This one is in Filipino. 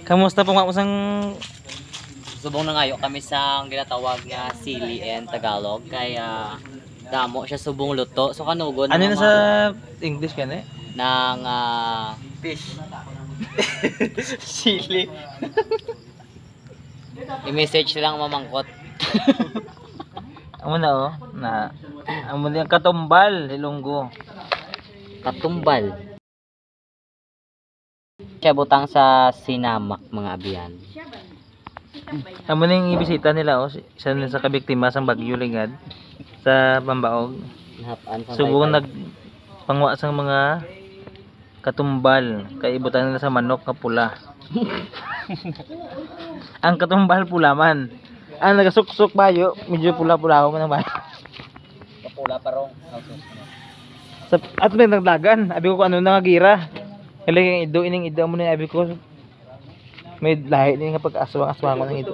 Kamusta po mga Subong na ngayon kami sa ginatawag nga sili and Tagalog kaya damo siya subong luto so kanugon ano na naman sa English ka na eh? ng fish Sili. i-message lang mamangkot. Amo na oh, na amo na yung katumbal, Ilonggo. Katumbal siya butang sa sinamak mga abiyan. Amo na yung ibisita nila oh, isa na sa kabiktima sa Bagyo Ligad sa Pambaog. Nahapan sa Subong nag pangwa sa mga katumbal kay ibutan nila sa manok nga pula. Ang katumbal pula man. Ang nagasuksok bayo, medyo pula-pula man ang bayo. Kapula parong Sa ato na nagdagan, abi ko kung ano na nga gira. Kailangan ido ining ido mo na abi ko. May lahi din nga pag-aswang-aswang ko ng ido.